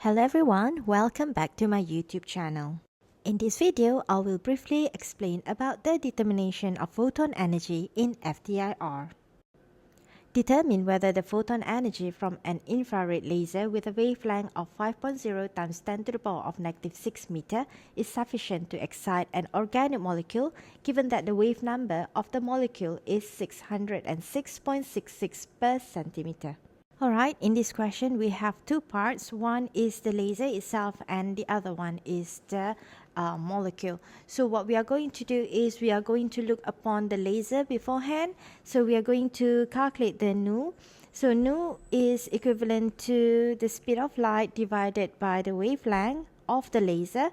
Hello everyone, welcome back to my YouTube channel. In this video, I will briefly explain about the determination of photon energy in FTIR. Determine whether the photon energy from an infrared laser with a wavelength of 5.0 times 10 to the power of -6 meter is sufficient to excite an organic molecule given that the wave number of the molecule is 606.66 per centimeter. Alright, in this question we have two parts. One is the laser itself and the other one is the molecule. So what we are going to do is we are going to look upon the laser beforehand. So we are going to calculate the nu. So nu is equivalent to the speed of light divided by the wavelength of the laser.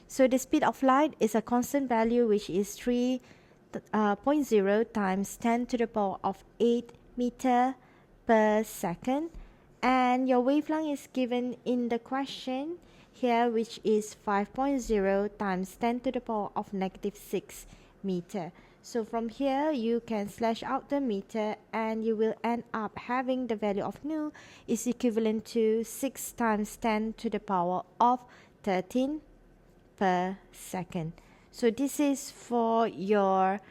So the speed of light is a constant value which is 3.0 times 10 to the power of 8 meter per second, and your wavelength is given in the question here, which is 5.0 times 10 to the power of -6 meter. So from here you can slash out the meter and you will end up having the value of nu is equivalent to 6 times 10 to the power of 13 per second. So this is for your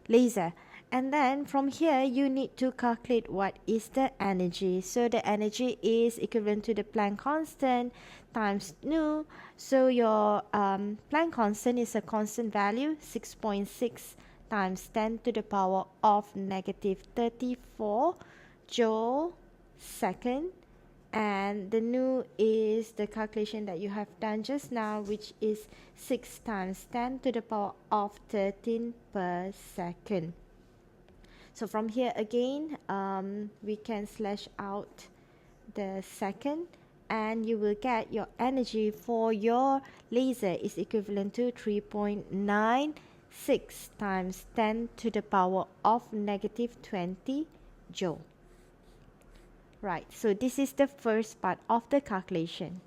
laser. And then from here you need to calculate what is the energy. So the energy is equivalent to the Planck constant times nu. So your Planck constant is a constant value, 6.6 times 10 to the power of -34 joule second. And the nu is the calculation that you have done just now, which is 6 times 10 to the power of 13 per second. So from here again, we can slash out the second and you will get your energy for your laser is equivalent to 3.96 times 10 to the power of -20 joule. Right, so this is the first part of the calculation.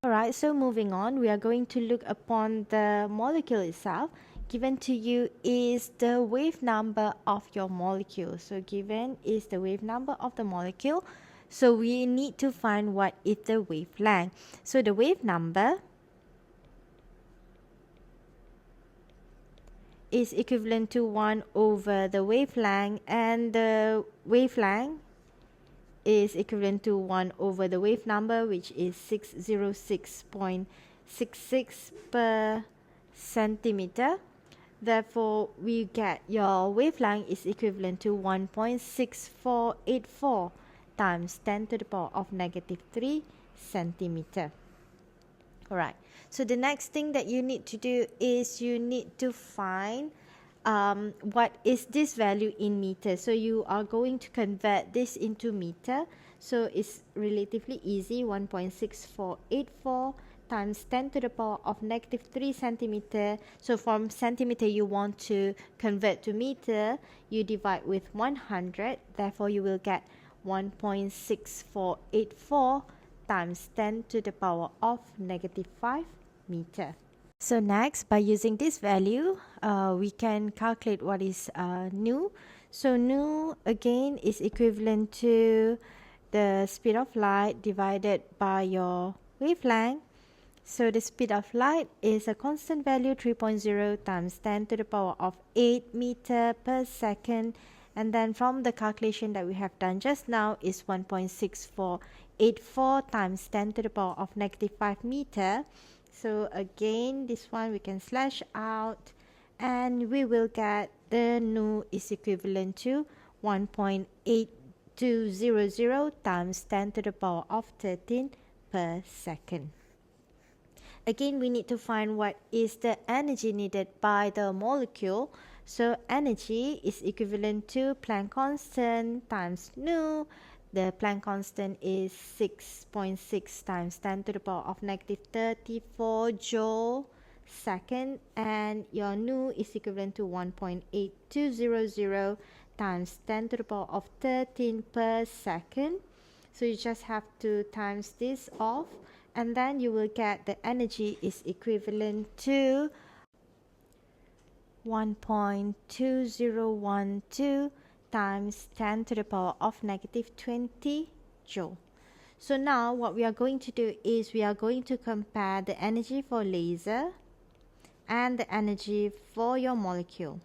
Alright, so moving on, we are going to look upon the molecule itself. Given to you is the wave number of your molecule. So given is the wave number of the molecule. So we need to find what is the wavelength. So the wave number is equivalent to 1 over the wavelength, and the wavelength is equivalent to 1 over the wave number, which is 606.66 per centimeter. Therefore, we get your wavelength is equivalent to 1.6484 times 10 to the power of -3 centimeter. Alright, so the next thing that you need to do is you need to find what is this value in meter. So you are going to convert this into meter. So it's relatively easy, 1.6484 times 10 to the power of -3 centimeter. So from centimeter you want to convert to meter, you divide with 100. Therefore you will get 1.6484 times 10 to the power of -5 meter. So next, by using this value, we can calculate what is nu. So nu again is equivalent to the speed of light divided by your wavelength. So the speed of light is a constant value, 3.0 times 10 to the power of 8 meter per second. And then from the calculation that we have done just now is 1.6484 times 10 to the power of -5 meter. So again, this one we can slash out and we will get the nu is equivalent to 1.8200 times 10 to the power of 13 per second. Again, we need to find what is the energy needed by the molecule. So energy is equivalent to Planck constant times nu. The Planck constant is 6.6 times 10 to the power of -34 joule second, and your nu is equivalent to 1.8200 times 10 to the power of 13 per second. So you just have to times this off, and then you will get the energy is equivalent to 1.2012 times 10 to the power of -20 joule. So now what we are going to do is we are going to compare the energy for laser and the energy for your molecule.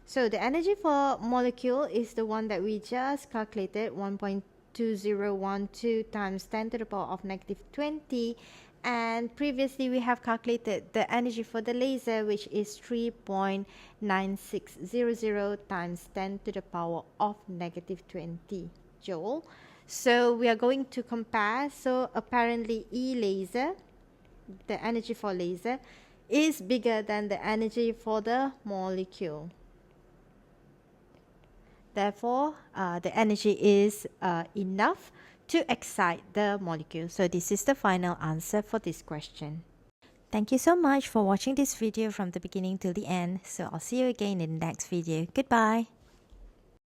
So the energy for molecule is the one that we just calculated, 1.2012 times 10 to the power of negative 20, and previously we have calculated the energy for the laser, which is 3.9600 times 10 to the power of negative 20 joule. So we are going to compare. So apparently E laser, the energy for laser, is bigger than the energy for the molecule. Therefore, the energy is enough to excite the molecule. So this is the final answer for this question. Thank you so much for watching this video from the beginning till the end. So I'll see you again in the next video. Goodbye.